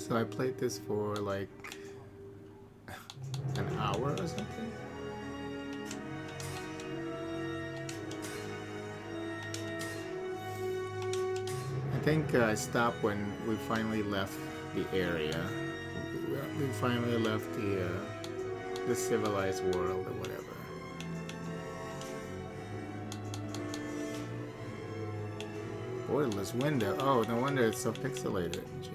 So I played this for like an hour or something. I think I stopped when we finally left the area. We finally left the civilized world or whatever. Borderless window. Oh, no wonder it's so pixelated. Jeez.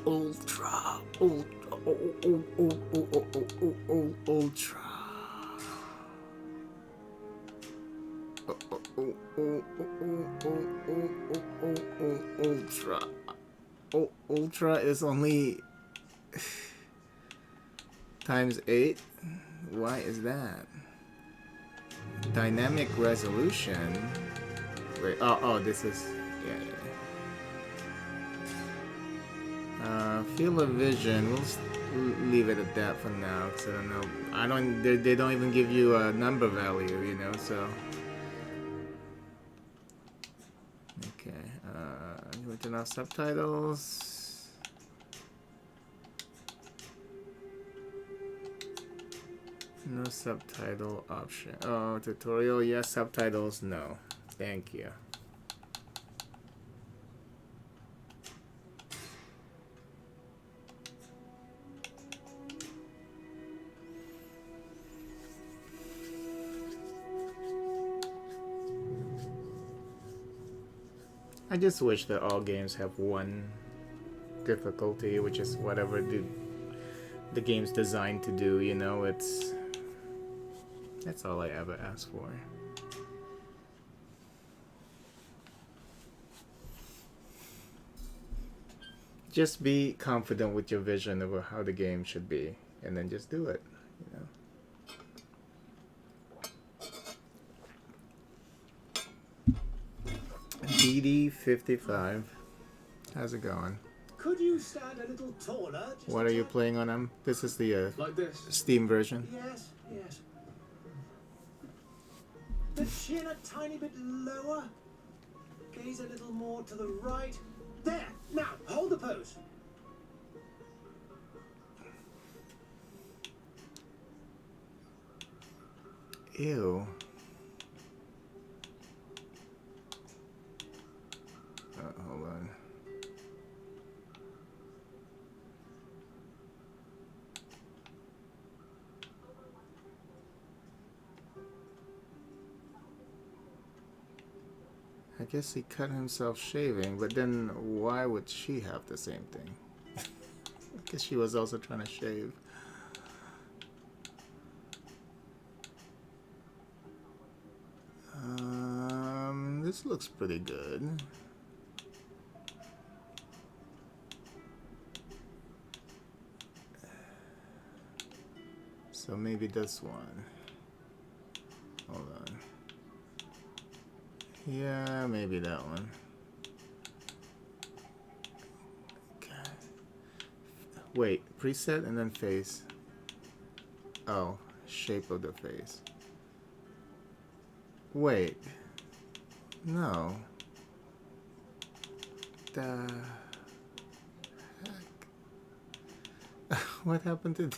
Ultra. Ultra. Ultra. Ultra. Ultra is only times 8. Why is that? Dynamic resolution. Wait. Oh, this is yeah. Field of vision. We'll leave it at that for now, because I don't know. I don't. They don't even give you a number value, you know. So. Okay. We turn off subtitles. No subtitle option. Oh, tutorial. Yes. Subtitles. No. Thank you. I just wish that all games have one difficulty, which is whatever the game's designed to do, you know. That's all I ever ask for. Just be confident with your vision of how the game should be, and then just do it, you know. DD55. How's it going? Could you stand a little taller? What are you playing on? This is the like this. Steam version. Yes, yes. The chin a tiny bit lower. Gaze a little more to the right. There. Now, hold the pose. Ew. Hold on. I guess he cut himself shaving, but then why would she have the same thing? I guess she was also trying to shave. This looks pretty good. So maybe this one. Hold on. Yeah, maybe that one. Okay. Wait, preset and then face. Oh, shape of the face. Wait. No. The heck? What happened to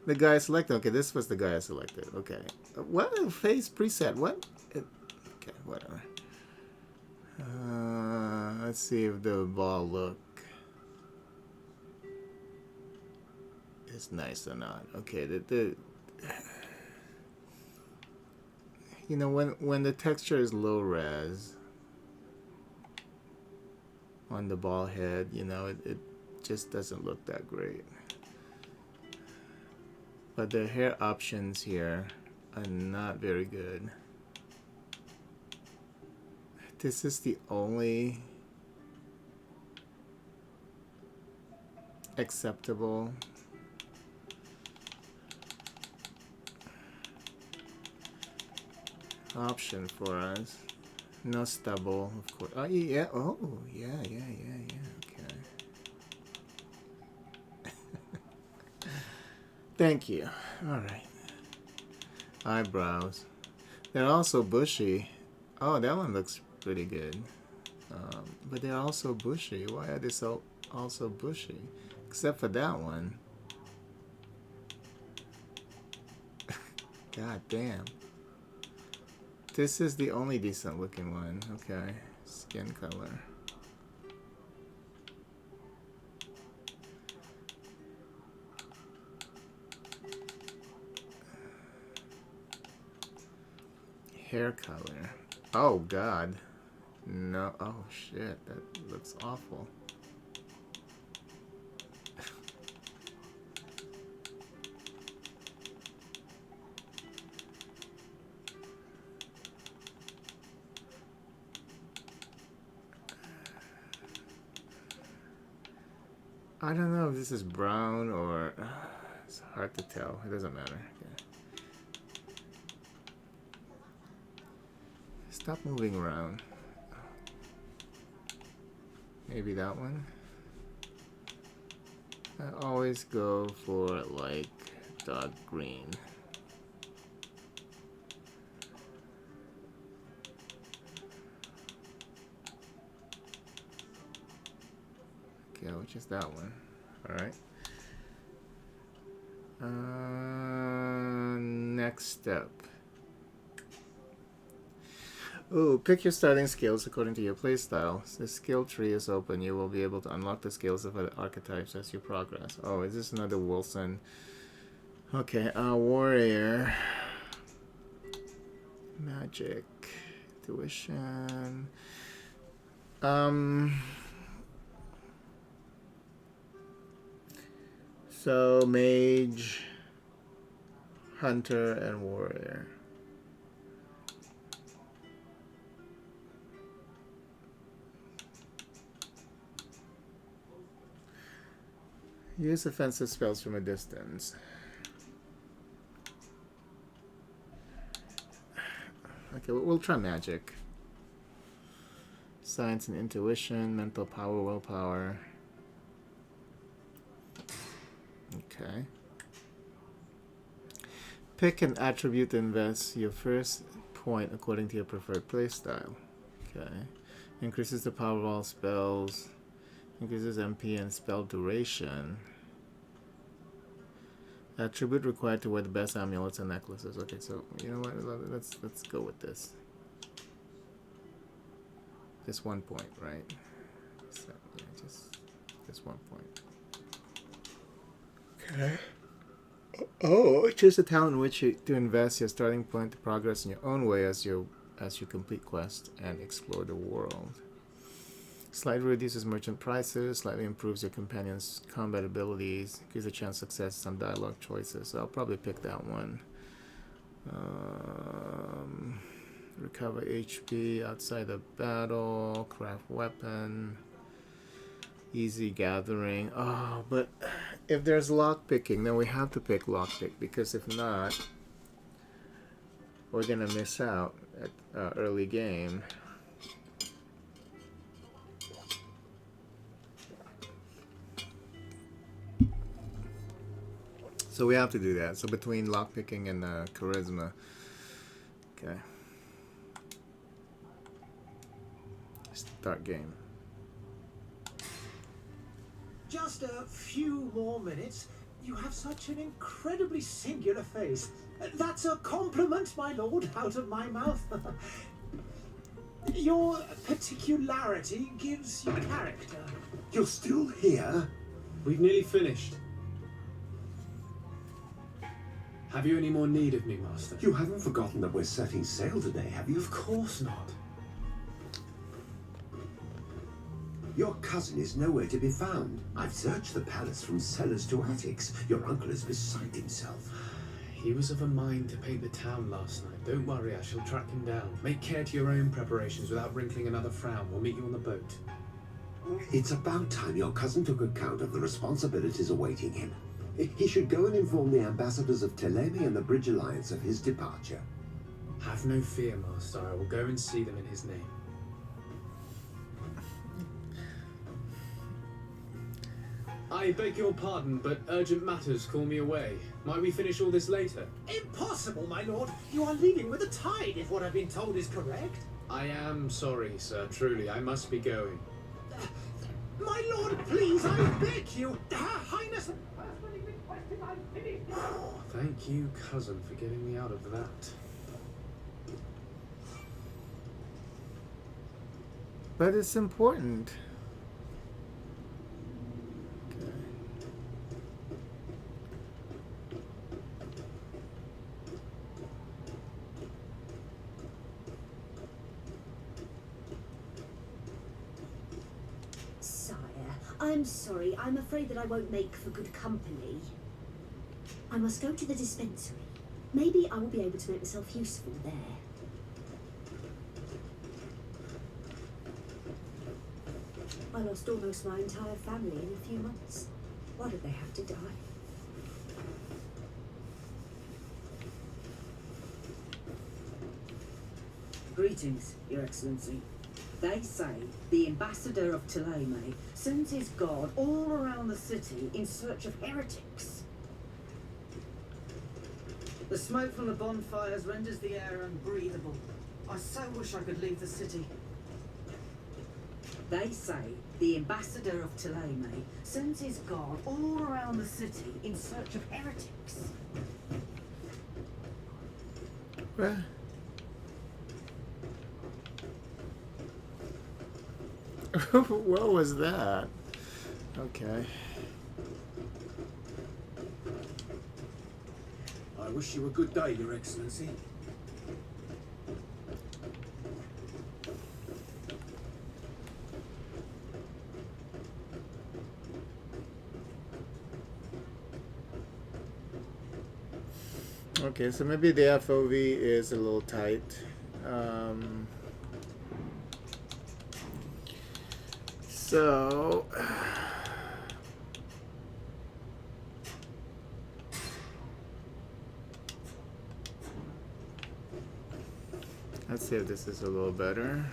the guy I selected? Okay, this was the guy I selected. Okay. What? Face preset. What? Okay, whatever. Let's see if the ball look is nice or not. Okay, you know, when the texture is low res on the ball head, you know, it just doesn't look that great. But the hair options here are not very good. This is the only acceptable option for us. No stubble, of course. Oh, yeah. Oh, yeah. Okay. Thank you. All right. Eyebrows. They're also bushy. Oh, that one looks pretty good. But they're also bushy. Why are they so also bushy? Except for that one. God damn. This is the only decent looking one. Okay. Skin color. Hair color. Oh god. No. Oh shit. That looks awful. I don't know if this is brown or it's hard to tell. It doesn't matter. Okay. Stop moving around. Maybe that one. I always go for like dark green. Okay, which is that one? All right. Next step. Ooh, pick your starting skills according to your playstyle. The skill tree is open. You will be able to unlock the skills of other archetypes as you progress. Oh, is this another Wilson? Okay, warrior. Magic. Intuition. So, mage, hunter, and warrior. Use offensive spells from a distance. Okay, we'll try magic. Science and intuition, mental power, willpower. Okay. Pick an attribute to invest your first point according to your preferred playstyle. Okay. Increases the power of all spells. Increases MP and spell duration. Attribute required to wear the best amulets and necklaces. Okay, so you know what? Let's go with this. Just 1 point, right? So yeah, just 1 point. Okay. Oh, choose a talent in which you to invest your starting point to progress in your own way as you complete quests and explore the world. Slightly reduces merchant prices, slightly improves your companion's combat abilities, gives a chance to success some dialogue choices. So I'll probably pick that one. Recover HP outside the battle, craft weapon, easy gathering. Oh, but if there's lock picking, then we have to pick lockpick, because if not, we're gonna miss out at early game. So we have to do that. So between lockpicking and charisma. Okay. Start game. Just a few more minutes. You have such an incredibly singular face. That's a compliment, my lord, out of my mouth. Your particularity gives you character. You're still here? We've nearly finished. Have you any more need of me, Master? You haven't forgotten that we're setting sail today, have you? Of course not. Your cousin is nowhere to be found. I've searched the palace from cellars to attics. Your uncle is beside himself. He was of a mind to paint the town last night. Don't worry, I shall track him down. Make care to your own preparations without wrinkling another frown. We'll meet you on the boat. It's about time your cousin took account of the responsibilities awaiting him. He should go and inform the ambassadors of Telemi and the Bridge Alliance of his departure. Have no fear, Master. I will go and see them in his name. I I beg your pardon, but urgent matters call me away. Might we finish all this later? Impossible, my lord. You are leaving with the tide, if what I've been told is correct. I am sorry, sir. Truly, I must be going. My lord, please, I beg you. Her Highness personally requested I finish. Thank you, cousin, for getting me out of that. But it's important. Sire, I'm sorry. I'm afraid that I won't make for good company. I must go to the dispensary. Maybe I will be able to make myself useful there. I lost almost my entire family in a few months. Why did they have to die? Greetings, Your Excellency. They say the ambassador of Thélème sends his guard all around the city in search of heretics. The smoke from the bonfires renders the air unbreathable. I so wish I could leave the city. They say the ambassador of Thélème sends his guard all around the city in search of heretics. Well, what was that? Okay. I wish you a good day, Your Excellency. Okay, so maybe the FOV is a little tight. So let's see if this is a little better.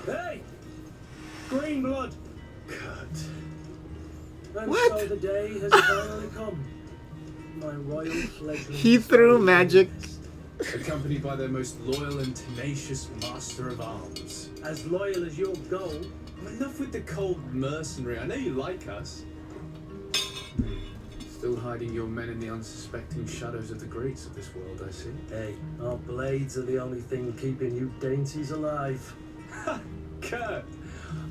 Hey! Green blood! Cut. And What? so the day has finally come. My royal fledgling. He threw magic. Accompanied by their most loyal and tenacious master of arms. As loyal as your gold. Enough with the cold mercenary. I know you like us. Still hiding your men in the unsuspecting shadows of the greats of this world, I see. Hey, our blades are the only thing keeping you dainties alive. Ha! Kurt!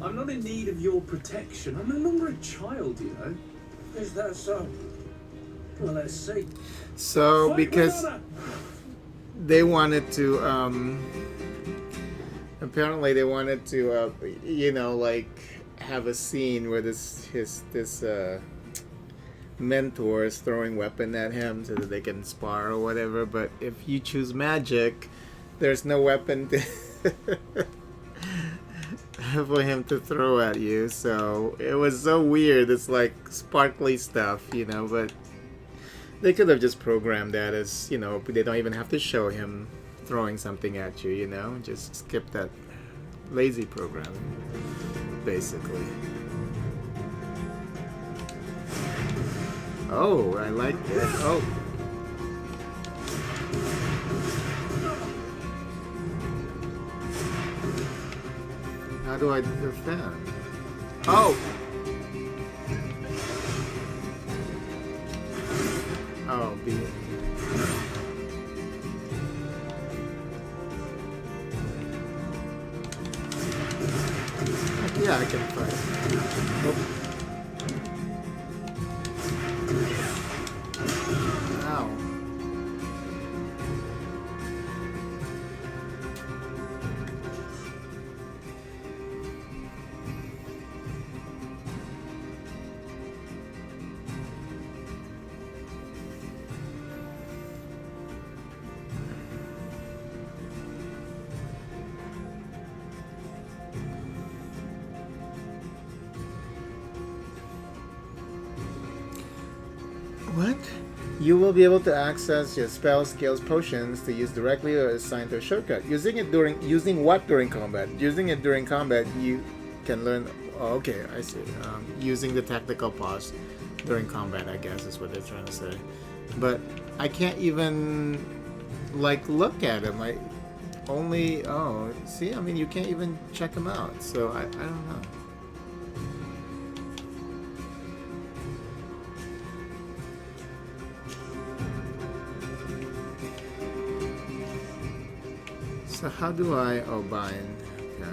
I'm not in need of your protection. I'm no longer a child, you know. Is that so? Well, let's see. So Fight because with honor! they wanted to apparently they wanted to you know, like have a scene where this mentor is throwing weapon at him so that they can spar or whatever, but if you choose magic, there's no weapon to for him to throw at you. So it was so weird. It's like sparkly stuff, you know, but they could have just programmed that as, you know, they don't even have to show him throwing something at you, you know? Just skip that lazy programming, basically. Oh, I like it. Oh. How do I defend? Oh! Oh, B. Yeah, I can fight. Oh. Ow. What? You will be able to access your spell, skills, potions to use directly or assigned to a shortcut. Using what during combat? Using it during combat, you can learn. Oh, okay, I see. Using the tactical pause during combat, I guess is what they're trying to say. But I can't even like look at him. I only see. I mean, you can't even check him out. So I don't know. So how do I bind? Okay.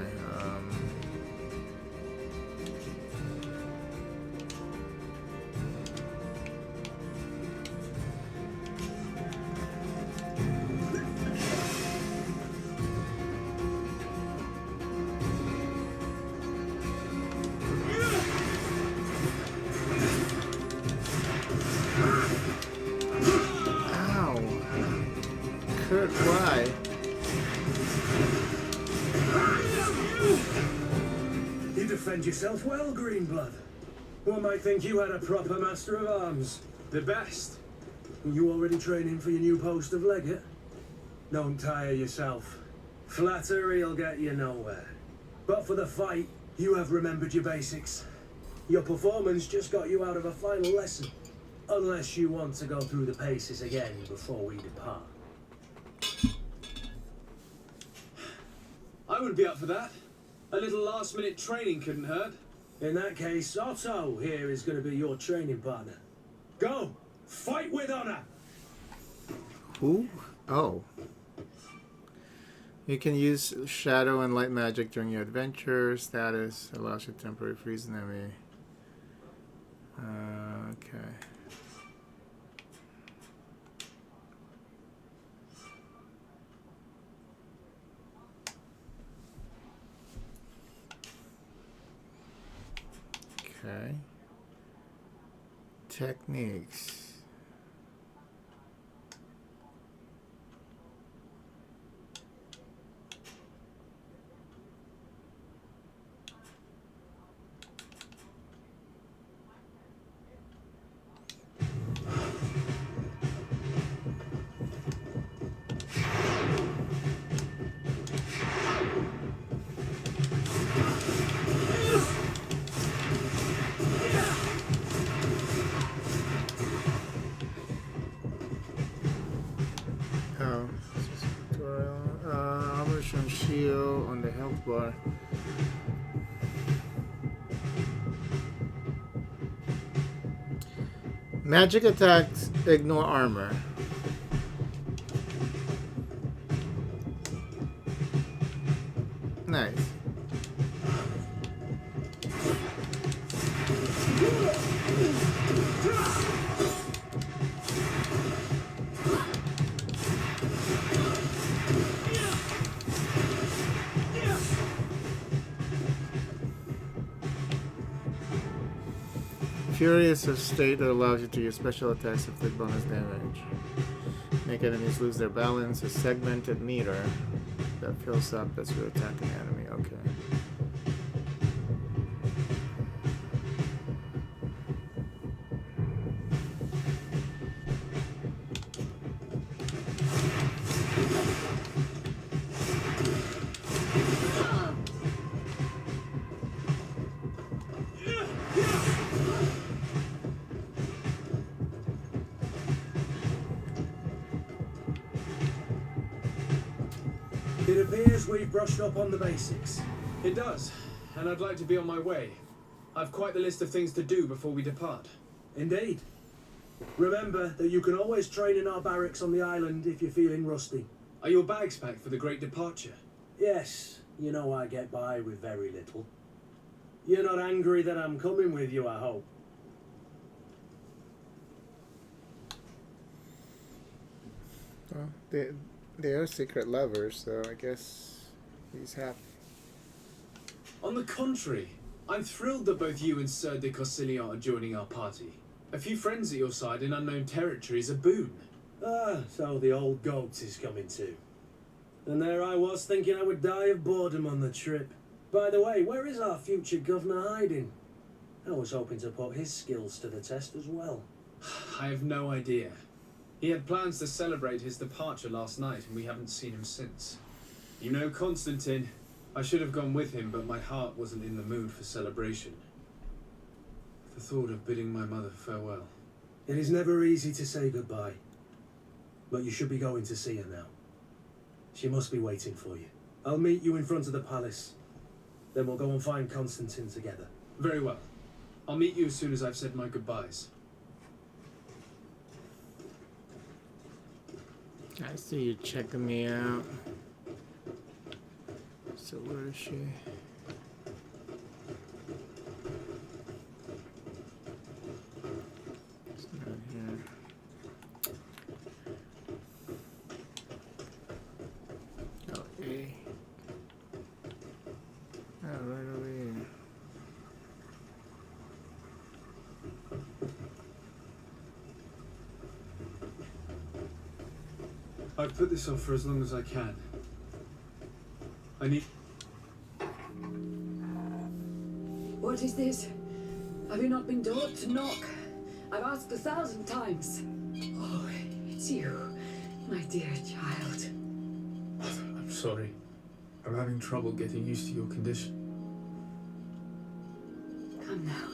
Ow. Kurt, why? You defend yourself well, Greenblood. One might think you had a proper master of arms. The best. You already training for your new post of legate? Don't tire yourself. Flattery'll get you nowhere. But for the fight, you have remembered your basics. Your performance just got you out of a final lesson. Unless you want to go through the paces again before we depart. I would be up for that. A little last-minute training couldn't hurt. In that case, Otto here is going to be your training partner. Go! Fight with honor! Who? Oh. You can use shadow and light magic during your adventure. Status allows you to temporarily freeze an enemy. Okay. Okay. Techniques. Shield on the health bar. Magic attacks ignore armor. Nice. Furious of state that allows you to use special attacks inflict bonus damage. Make enemies lose their balance. A segmented meter that fills up as you attack an enemy. Okay. It appears we've brushed up on the basics. It does, and I'd like to be on my way. I've quite the list of things to do before we depart. Indeed. Remember that you can always train in our barracks on the island if you're feeling rusty. Are your bags packed for the great departure? Yes, you know I get by with very little. You're not angry that I'm coming with you, I hope. Well, they are secret lovers, so I guess he's happy. On the contrary, I'm thrilled that both you and Sir de Corsilian are joining our party. A few friends at your side in unknown territory is a boon. Ah, so the old goat is coming too. And there I was thinking I would die of boredom on the trip. By the way, where is our future governor hiding? I was hoping to put his skills to the test as well. I have no idea. He had plans to celebrate his departure last night, and we haven't seen him since. You know Constantine. I should have gone with him, but my heart wasn't in the mood for celebration. The thought of bidding my mother farewell. It is never easy to say goodbye. But you should be going to see her now. She must be waiting for you. I'll meet you in front of the palace. Then we'll go and find Constantine together. Very well. I'll meet you as soon as I've said my goodbyes. I see you checking me out. So where is she? It's not here. Oh, A. Oh, right over here. I've put this off for as long as I can. I need... What is this? Have you not been told to knock? I've asked 1,000 times. Oh, it's you, my dear child. I'm sorry. I'm having trouble getting used to your condition. Come now,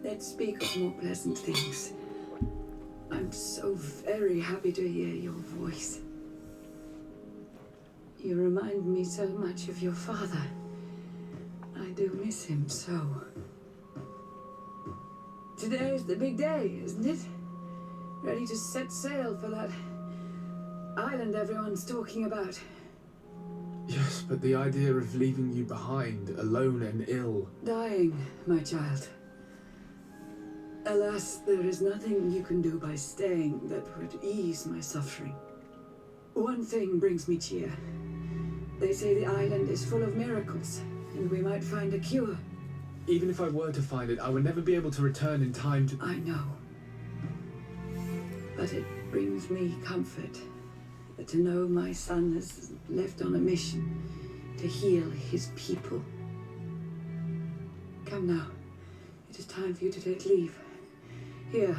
let's speak of more pleasant things. I'm so very happy to hear your voice. You remind me so much of your father. I do miss him so. Today is the big day, isn't it? Ready to set sail for that island everyone's talking about. Yes, but the idea of leaving you behind, alone and ill... Dying, my child. Alas, there is nothing you can do by staying that would ease my suffering. One thing brings me cheer. They say the island is full of miracles, and we might find a cure. Even if I were to find it, I would never be able to return in time to... I know. But it brings me comfort to know my son has left on a mission to heal his people. Come now. It is time for you to take leave. Here,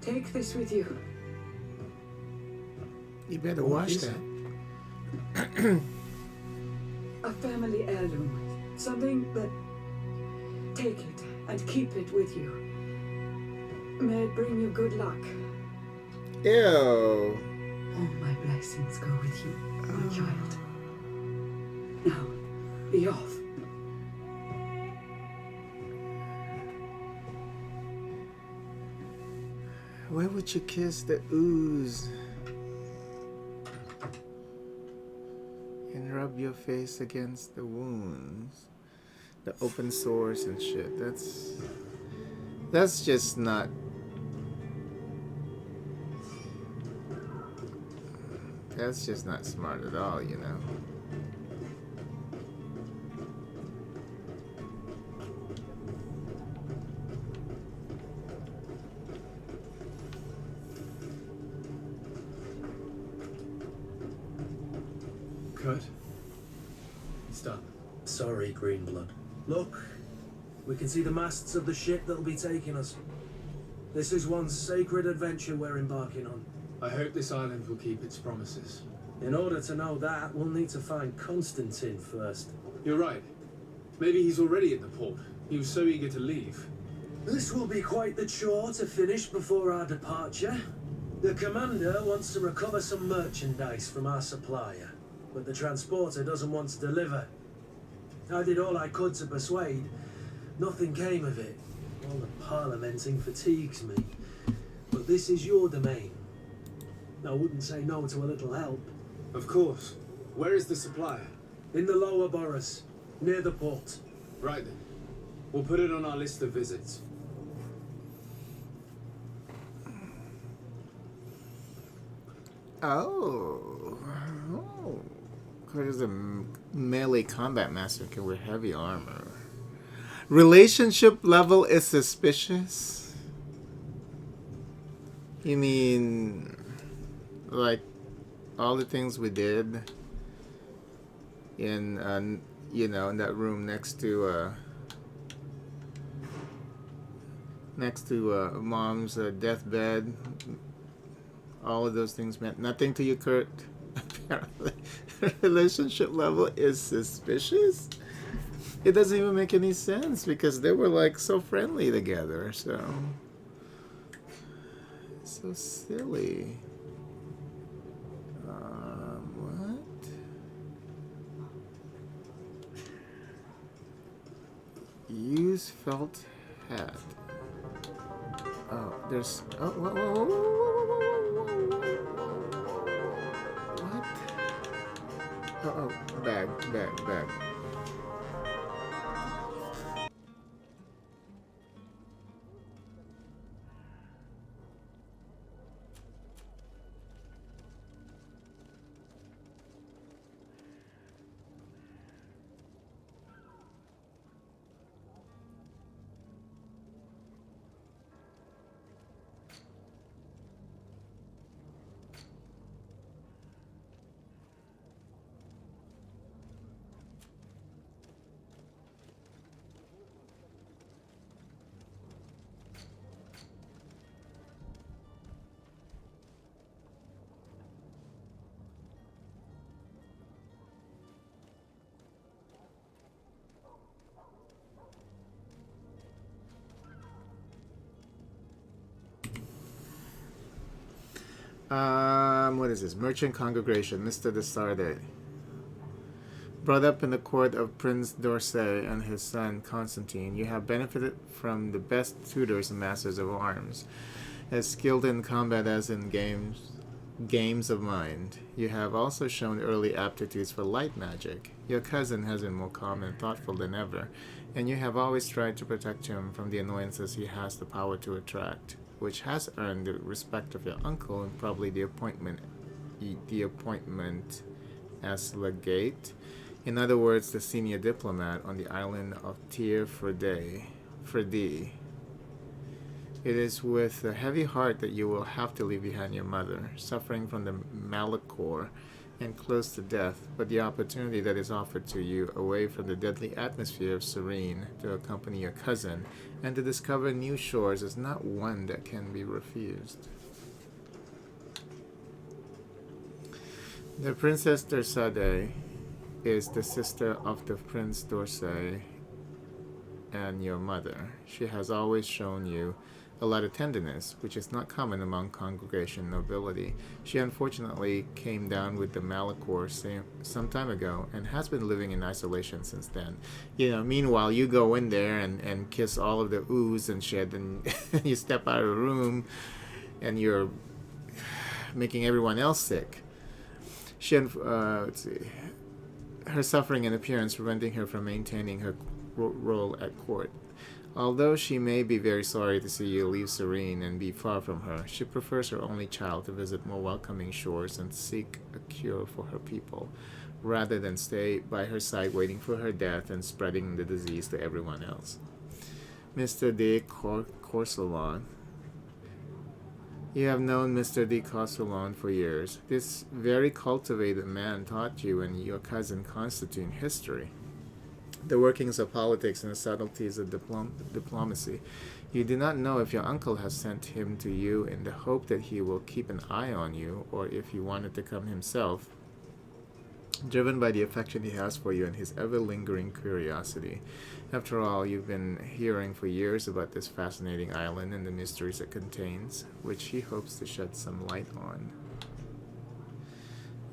take this with you. You better watch that. A family heirloom. Something that... Take it and keep it with you. May it bring you good luck. Ew. All my blessings go with you, my child. Now, be off. Where would you kiss the ooze? And rub your face against the wounds. The open sores and shit. That's just not... That's just not smart at all, you know. Kurt? It's done. Sorry, Greenblood. Look, we can see the masts of the ship that'll be taking us. This is one sacred adventure we're embarking on. I hope this island will keep its promises. In order to know that, we'll need to find Constantine first. You're right. Maybe he's already at the port. He was so eager to leave. This will be quite the chore to finish before our departure. The commander wants to recover some merchandise from our supplier, but the transporter doesn't want to deliver. I did all I could to persuade. Nothing came of it. All the parliamenting fatigues me. But this is your domain. I wouldn't say no to a little help. Of course. Where is the supplier? In the lower boroughs, near the port. Right then. We'll put it on our list of visits. Oh. There's a melee combat master can wear heavy armor. Relationship level is suspicious? You mean like all the things we did in you know, in that room next to mom's deathbed? All of those things meant nothing to you, Kurt. Apparently. relationship level is suspicious. It doesn't even make any sense because they were like so friendly together. So silly. What? Use felt hat. Oh, there's. Oh, whoa, whoa, whoa, whoa, whoa, whoa, what? Oh, bag. What is this? Merchant Congregation, Mr. de Sardet. Brought up in the court of Prince d'Orsay and his son Constantine, you have benefited from the best tutors and masters of arms. As skilled in combat as in games of mind. You have also shown early aptitudes for light magic. Your cousin has been more calm and thoughtful than ever, and you have always tried to protect him from the annoyances he has the power to attract, which has earned the respect of your uncle and probably the appointment as legate. In other words, the senior diplomat on the island of Tir Fredé. It is with a heavy heart that you will have to leave behind your mother, suffering from the malachor and close to death, but the opportunity that is offered to you away from the deadly atmosphere of Serene to accompany your cousin and to discover new shores is not one that can be refused. The Princess d'Orsay is the sister of the Prince d'Orsay and your mother. She has always shown you a lot of tenderness, which is not common among congregation nobility. She unfortunately came down with the malachor some time ago and has been living in isolation since then. Meanwhile, you go in there and kiss all of the ooze and shit, and you step out of the room and you're making everyone else sick. Her suffering and appearance preventing her from maintaining her role at court. Although she may be very sorry to see you leave Serene and be far from her, she prefers her only child to visit more welcoming shores and seek a cure for her people, rather than stay by her side waiting for her death and spreading the disease to everyone else. Mr. de Courcelon. You have known Mr. de Courcelon for years. This very cultivated man taught you and your cousin Constantine history, the workings of politics and the subtleties of diplomacy. You do not know if your uncle has sent him to you in the hope that he will keep an eye on you, or if he wanted to come himself, driven by the affection he has for you and his ever-lingering curiosity. After all, you've been hearing for years about this fascinating island and the mysteries it contains, which he hopes to shed some light on.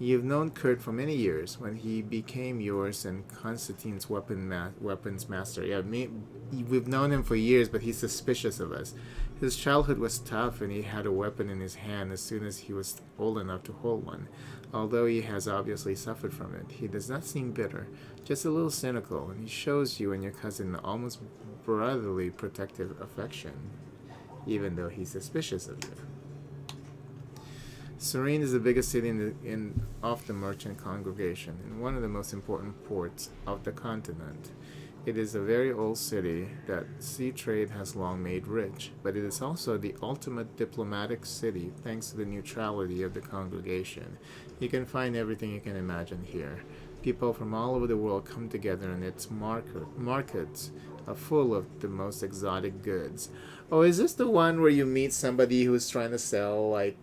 You've known Kurt for many years, when he became yours and Constantine's weapons master. Yeah, we've known him for years, but he's suspicious of us. His childhood was tough, and he had a weapon in his hand as soon as he was old enough to hold one. Although he has obviously suffered from it, he does not seem bitter, just a little cynical, and he shows you and your cousin almost brotherly protective affection, even though he's suspicious of you. Serene is the biggest city of the merchant congregation and one of the most important ports of the continent. It is a very old city that sea trade has long made rich, but it is also the ultimate diplomatic city thanks to the neutrality of the congregation. You can find everything you can imagine here. People from all over the world come together, and its markets are full of the most exotic goods. Oh, is this the one where you meet somebody who's trying to sell, like,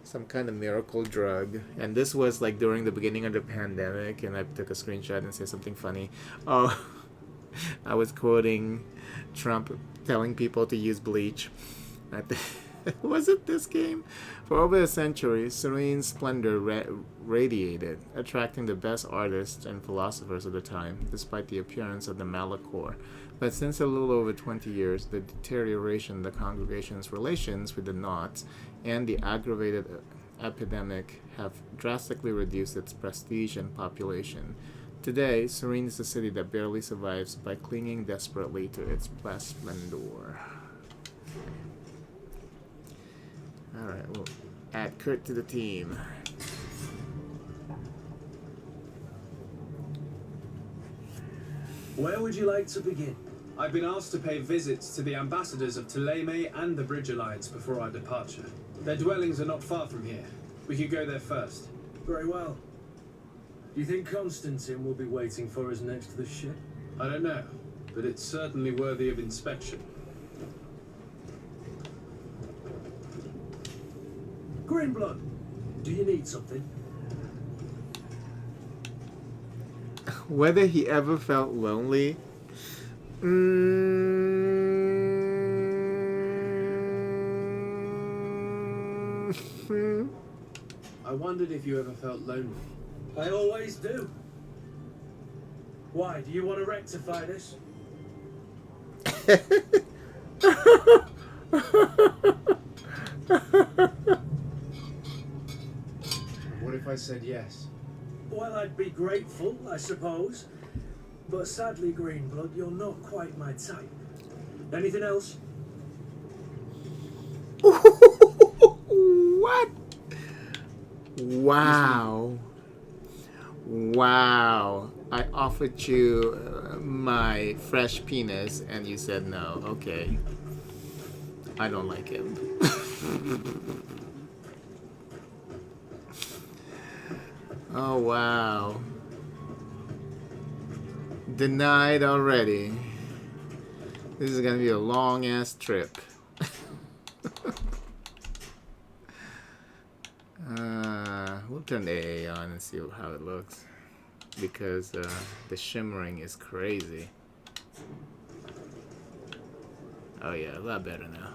some kind of miracle drug. And this was like during the beginning of the pandemic, and I took a screenshot and said something funny. Oh, I was quoting Trump telling people to use bleach. Was it this game? For over a century, serene splendor radiated, attracting the best artists and philosophers of the time, despite the appearance of the Malachor. But since a little over 20 years, the deterioration of the congregation's relations with the Knots and the aggravated epidemic have drastically reduced its prestige and population. Today, Serene is a city that barely survives by clinging desperately to its past splendor. Alright, we'll add Kurt to the team. Where would you like to begin? I've been asked to pay visits to the ambassadors of Ptolemy and the Bridge Alliance before our departure. Their dwellings are not far from here. We could go there first. Very well. Do you think Constantine will be waiting for us next to the ship? I don't know, but it's certainly worthy of inspection. Greenblood, do you need something? Whether he ever felt lonely? I wondered if you ever felt lonely. I always do. Why, do you want to rectify this? What if I said yes? Well, I'd be grateful, I suppose. But sadly, Greenblood, you're not quite my type. Anything else? What? Wow. Wow. I offered you my fresh penis and you said no. Okay. I don't like him. Oh, wow. Denied already. This is gonna be a long ass trip. We'll turn the AA on and see how it looks, because the shimmering is crazy. Oh yeah, a lot better now.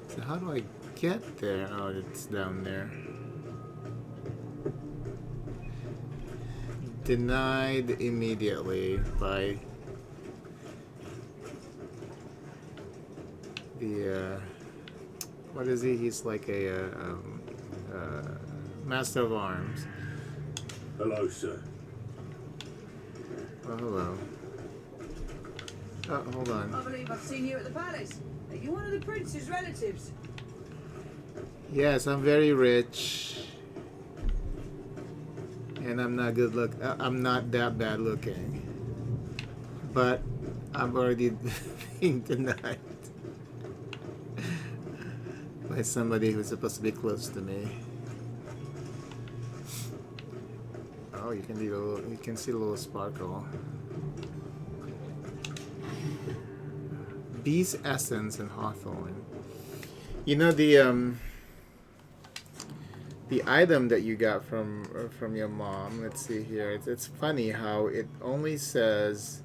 So how do I get there? Oh, it's down there. Denied immediately by the what is he? He's like a master of arms. Hello, sir. Oh, hello. Oh, hold on. I believe I've seen you at the palace. Are you one of the prince's relatives? Yes, I'm very rich, and I'm not good look. I'm not that bad looking, but I'm already being denied by somebody who's supposed to be close to me. Oh, you can see a little sparkle. Bee's Essence and Hawthorne. You know the item that you got from your mom. Let's see here. It's funny how it only says,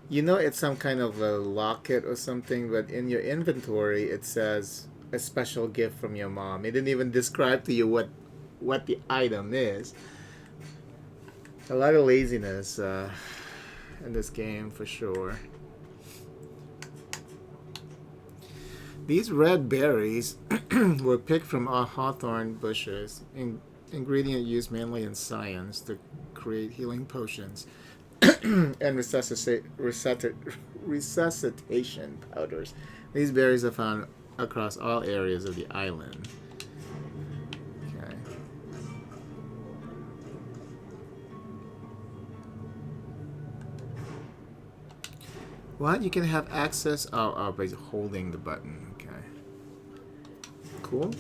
you know, it's some kind of a locket or something, but in your inventory it says a special gift from your mom. It didn't even describe to you what the item is. A lot of laziness in this game for sure. These red berries were picked from our hawthorn bushes, ingredient used mainly in science to create healing potions and resuscitation powders. These berries are found across all areas of the island. Okay. What? You can have access by holding the button. Okay. Cool.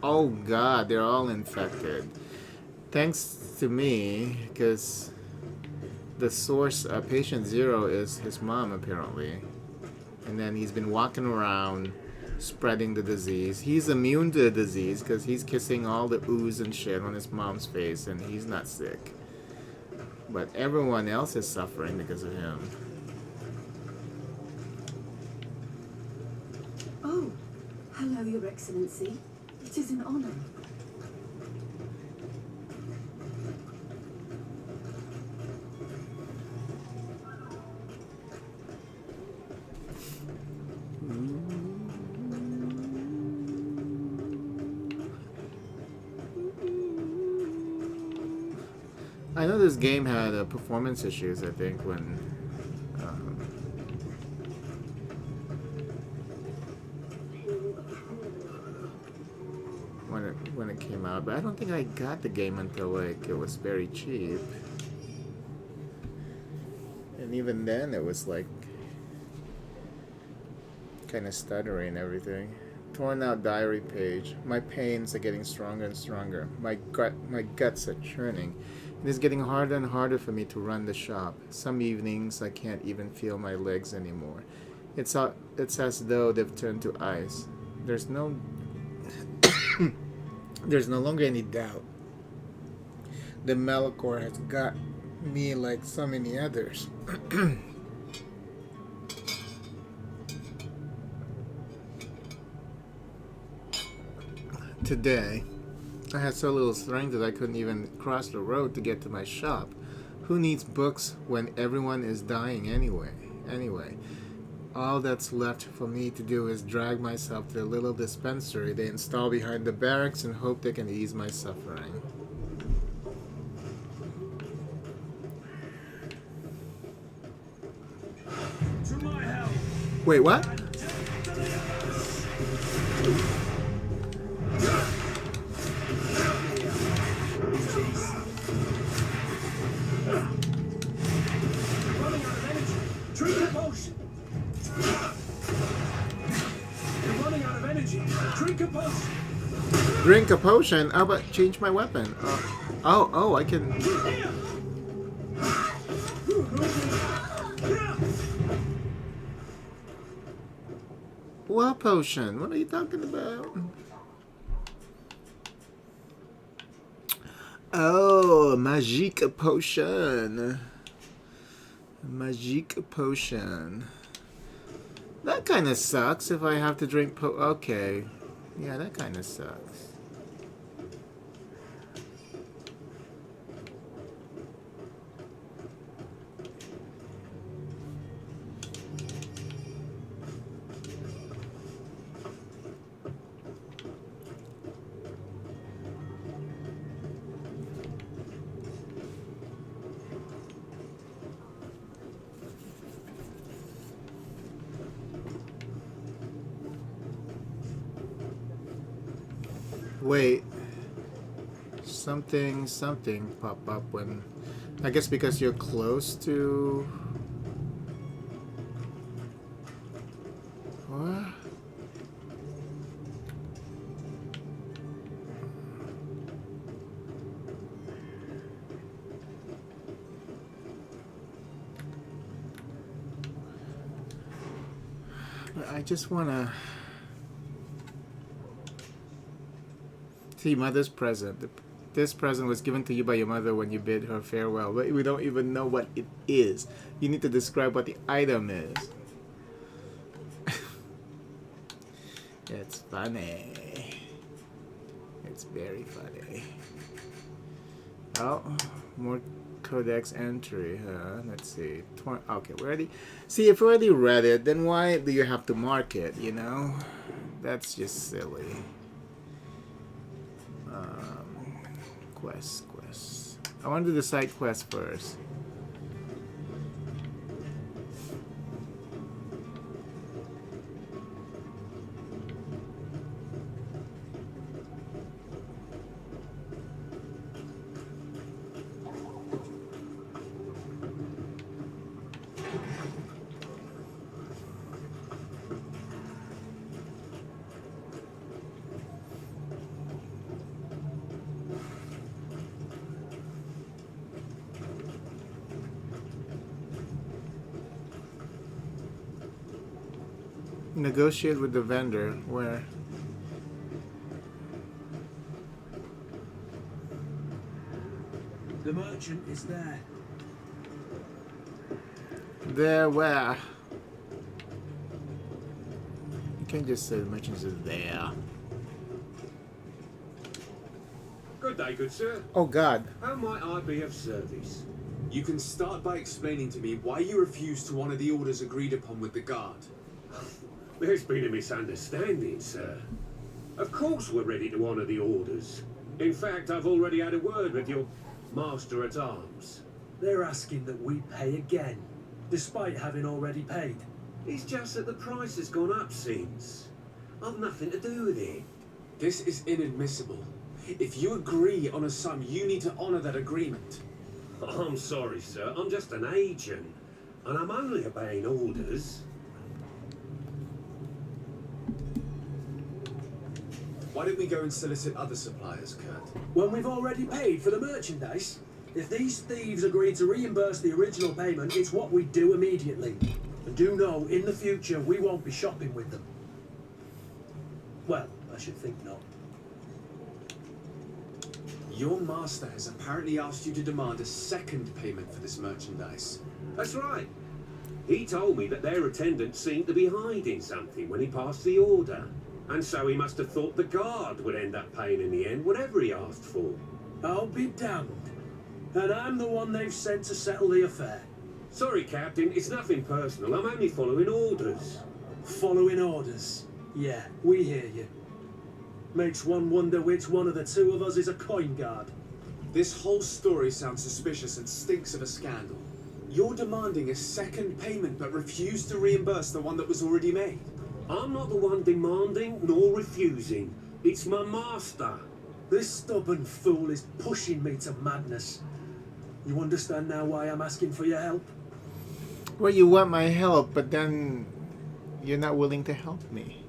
Oh god, they're all infected. Thanks to me, because the source, patient 0, is his mom apparently. And then he's been walking around spreading the disease. He's immune to the disease because he's kissing all the ooze and shit on his mom's face and he's not sick. But everyone else is suffering because of him. Oh, hello, Your Excellency. It is an honor. I know this game had performance issues, I think, when it came out, but I don't think I got the game until like it was very cheap. And even then it was like kind of stuttery and everything. Torn out diary page. My pains are getting stronger and stronger. My guts are churning. It is getting harder and harder for me to run the shop. Some evenings I can't even feel my legs anymore. It's as though they've turned to ice. There's no longer any doubt. The Melkor has got me like so many others. Today, I had so little strength that I couldn't even cross the road to get to my shop. Who needs books when everyone is dying anyway? Anyway, all that's left for me to do is drag myself to the little dispensary they install behind the barracks and hope they can ease my suffering. To my help. Wait, what? Running out of energy. Drink a potion. You're running out of energy. Drink a potion. Drink a potion? How about change my weapon? Oh, I can... What potion? What are you talking about? Oh, magic potion. Magic potion. That kind of sucks if I have to drink okay. Yeah, that kind of sucks. Wait, something pop up when, I guess because you're close to, what? I just wanna see mother's present. This present was given to you by your mother when you bid her farewell, but we don't even know what it is. You need to describe what the item is. It's funny. It's very funny. Oh, more codex entry. Let's see. Okay, we already. See, if you already read it, then why do you have to mark it? You know, that's just silly. Quests. I want to do the side quest first. Negotiate with the vendor. Where? The merchant is there. There where? You can't just say the merchant is there. Good day, good sir. Oh God. How might I be of service? You can start by explaining to me why you refuse to honor the orders agreed upon with the guard. There's been a misunderstanding, sir. Of course we're ready to honor the orders. In fact, I've already had a word with your master-at-arms. They're asking that we pay again, despite having already paid. It's just that the price has gone up since. I've nothing to do with it. This is inadmissible. If you agree on a sum, you need to honor that agreement. I'm sorry, sir. I'm just an agent. And I'm only obeying orders. Why don't we go and solicit other suppliers, Kurt? When we've already paid for the merchandise? If these thieves agree to reimburse the original payment, it's what we do immediately. And do know, in the future, we won't be shopping with them. Well, I should think not. Your master has apparently asked you to demand a second payment for this merchandise. That's right. He told me that their attendant seemed to be hiding something when he passed the order. And so he must have thought the guard would end up paying in the end, whatever he asked for. I'll be damned. And I'm the one they've sent to settle the affair. Sorry, Captain, it's nothing personal. I'm only following orders. Following orders? Yeah, we hear you. Makes one wonder which one of the two of us is a coin guard. This whole story sounds suspicious and stinks of a scandal. You're demanding a second payment but refuse to reimburse the one that was already made. I'm not the one demanding nor refusing. It's my master. This stubborn fool is pushing me to madness. You understand now why I'm asking for your help? Well, you want my help, but then you're not willing to help me.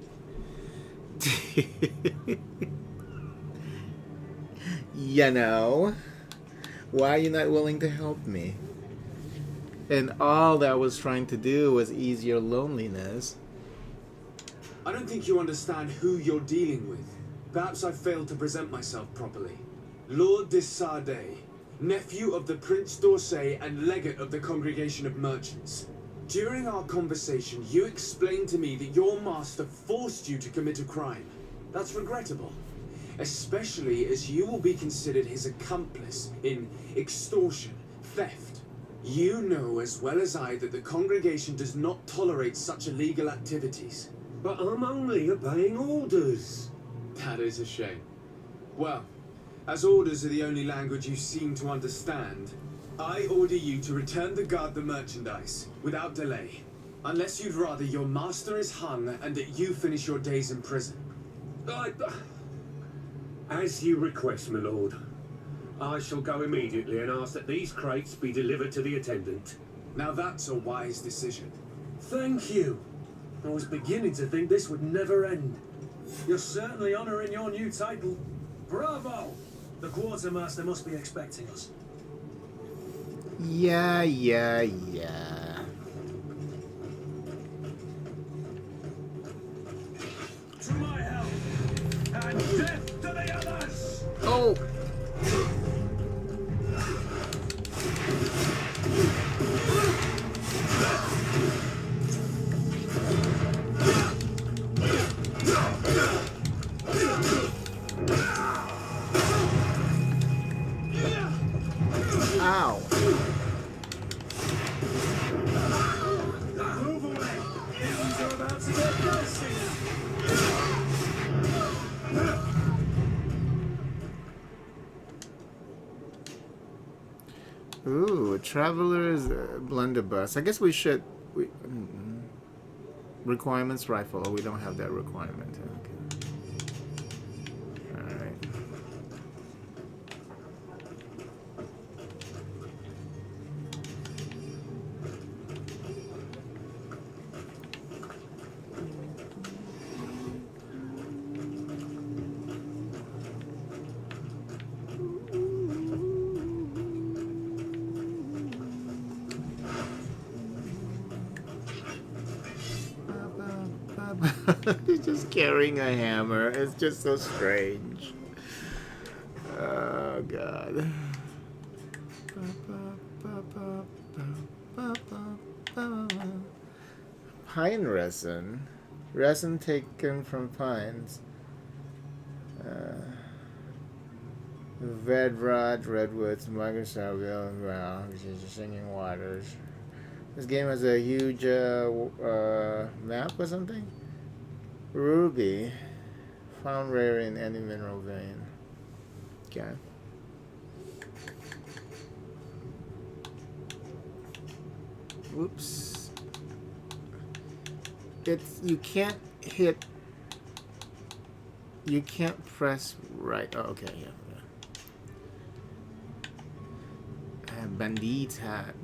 You know, why are you not willing to help me? And all that I was trying to do was ease your loneliness. I don't think you understand who you're dealing with. Perhaps I failed to present myself properly. Lord de Sade, nephew of the Prince d'Orsay and legate of the Congregation of Merchants. During our conversation, you explained to me that your master forced you to commit a crime. That's regrettable, especially as you will be considered his accomplice in extortion, theft. You know as well as I that the congregation does not tolerate such illegal activities. But I'm only obeying orders. That is a shame. Well, as orders are the only language you seem to understand, I order you to return the guard the merchandise, without delay. Unless you'd rather your master is hung and that you finish your days in prison. As you request, my lord. I shall go immediately and ask that these crates be delivered to the attendant. Now that's a wise decision. Thank you. I was beginning to think this would never end. You're certainly honouring your new title. Bravo! The quartermaster must be expecting us. Yeah. To my help! And death to the others! Oh! Ooh, Traveler's Blunderbuss. I guess we should... Requirements rifle. Oh, we don't have that requirement. Okay. Alright. He's just carrying a hammer. It's just so strange. Oh god. Pine resin. Resin taken from pines. Redwood, redwoods, Microsoft, and wow, singing waters. This game has a huge map or something. Ruby, found rare in any mineral vein. Okay. Whoops. It's you can't hit. You can't press right. Oh, okay, yeah. Bandit's hat.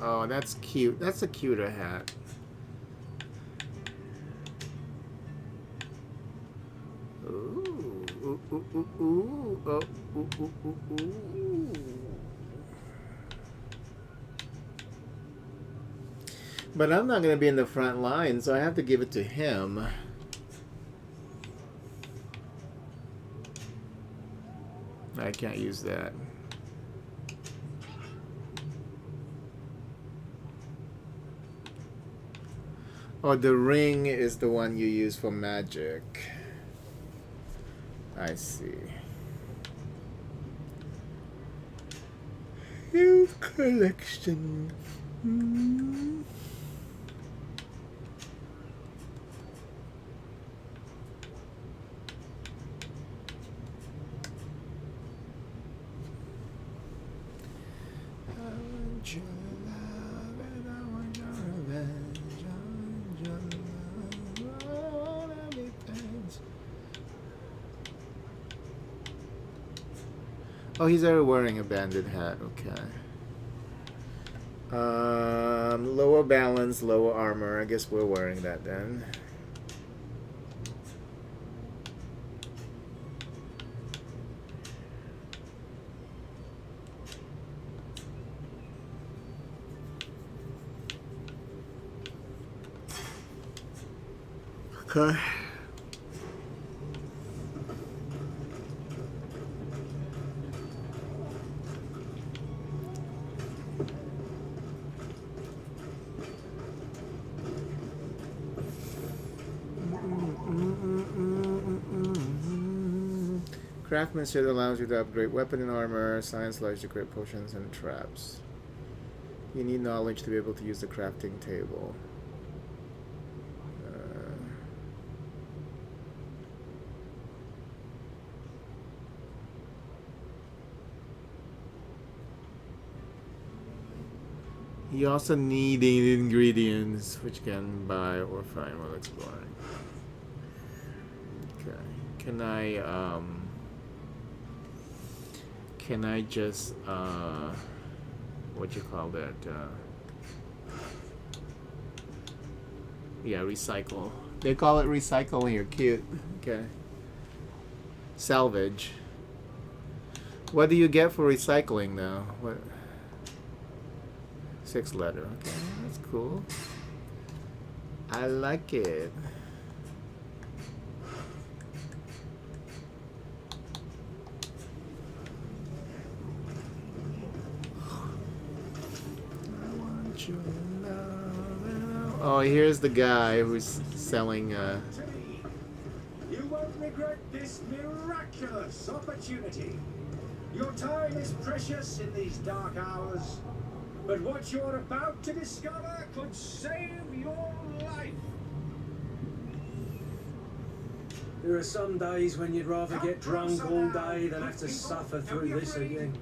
Oh, that's cute. That's a cuter hat. Ooh, ooh, ooh, ooh, ooh. Oh, ooh, ooh, ooh, ooh. But I'm not going to be in the front line, so I have to give it to him. I can't use that. Oh, the ring is the one you use for magic. I see. Youth collection. Oh, he's already wearing a bandit hat. Okay. Lower balance, lower armor. I guess we're wearing that then. Okay. Craftsmanship allows you to upgrade weapon and armor. Science allows you to create potions and traps. You need knowledge to be able to use the crafting table. You also need the ingredients, which you can buy or find while exploring. Okay. Can I just what you call that? Yeah, recycle. They call it recycle here. Cute. Okay. Salvage. What do you get for recycling now? What? 6 letter. Okay, that's cool. I like it. Oh, here's the guy who's selling. You won't regret this miraculous opportunity. Your time is precious in these dark hours, but what you're about to discover could save your life. There are some days when you'd rather get drunk all day than have to suffer through this again.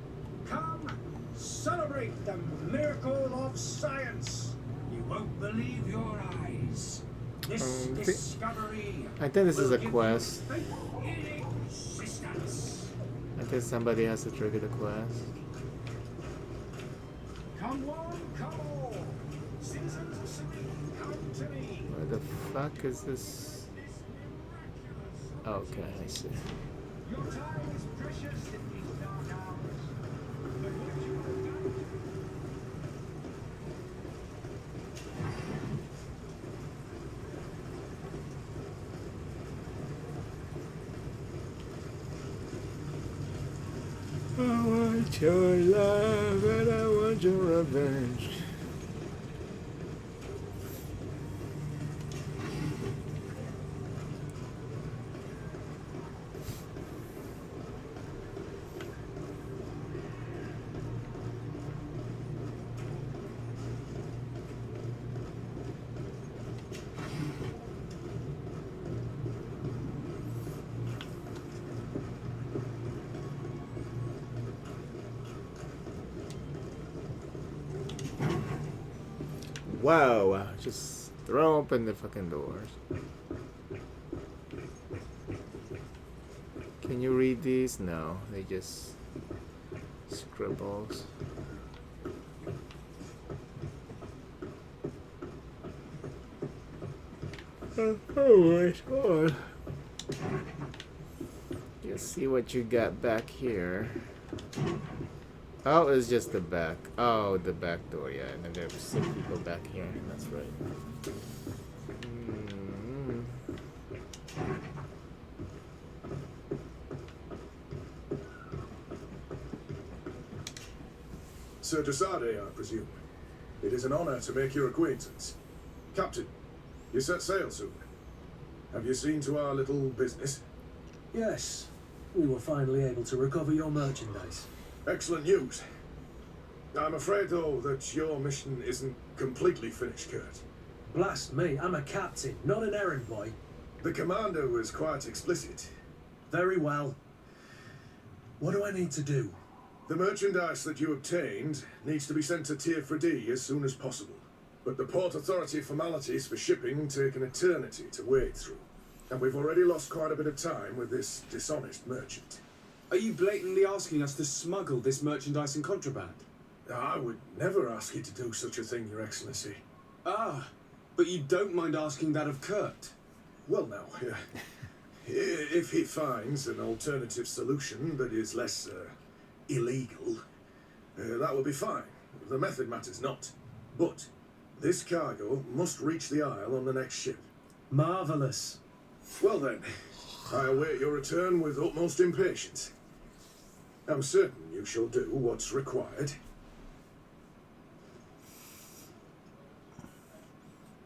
Come, celebrate. celebrate the miracle of science. You won't believe your eyes. This discovery. I think this is will a give quest. you faith in existence. I guess somebody has to trigger the quest. Come one, come all. Citizens of Serene, come to me. Where the fuck is this? Okay, I see. Your time is precious in these dark hours. But what you have done. I want your love and I want your revenge. Wow, just throw open the fucking doors. Can you read these? No, they just scribbles. Oh my god. Let's see what you got back here. Oh, it's just the back. Oh, the back door, yeah. And then there's some people back here. That's right. Sir Desade, I presume. It is an honor to make your acquaintance. Captain, you set sail soon. Have you seen to our little business? Yes, we were finally able to recover your merchandise. Excellent news. I'm afraid, though, that your mission isn't completely finished, Kurt. Blast me, I'm a captain, not an errand boy. The commander was quite explicit. Very well. What do I need to do? The merchandise that you obtained needs to be sent to Tier 4D as soon as possible. But the Port Authority formalities for shipping take an eternity to wade through. And we've already lost quite a bit of time with this dishonest merchant. Are you blatantly asking us to smuggle this merchandise in contraband? I would never ask you to do such a thing, Your Excellency. Ah, but you don't mind asking that of Kurt? Well, now, if he finds an alternative solution that is less illegal, that will be fine. The method matters not. But this cargo must reach the Isle on the next ship. Marvellous. Well then, I await your return with utmost impatience. I'm certain you shall do what's required.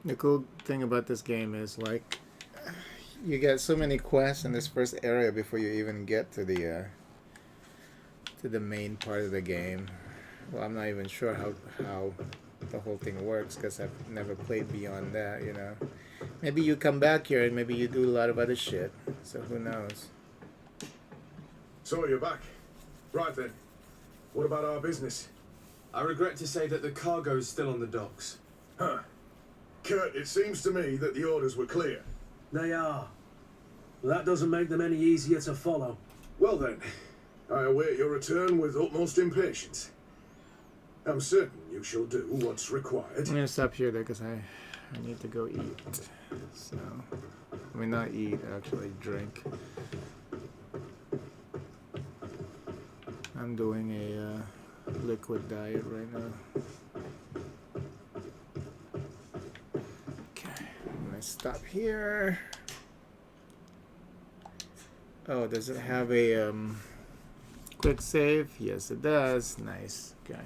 The cool thing about this game is, like, you get so many quests in this first area before you even get to the main part of the game. Well, I'm not even sure how the whole thing works because I've never played beyond that, you know. Maybe you come back here and maybe you do a lot of other shit. So who knows? So you're back. Right then. What about our business? I regret to say that the cargo's still on the docks. Huh. Kurt, it seems to me that the orders were clear. They are. That doesn't make them any easier to follow. Well then, I await your return with utmost impatience. I'm certain you shall do what's required. I'm gonna stop here though because I need to go eat. So, I mean not eat, actually drink. I'm doing a liquid diet right now. Okay, I'm gonna stop here. Oh, does it have a quick save? Yes, it does. Nice. Okay.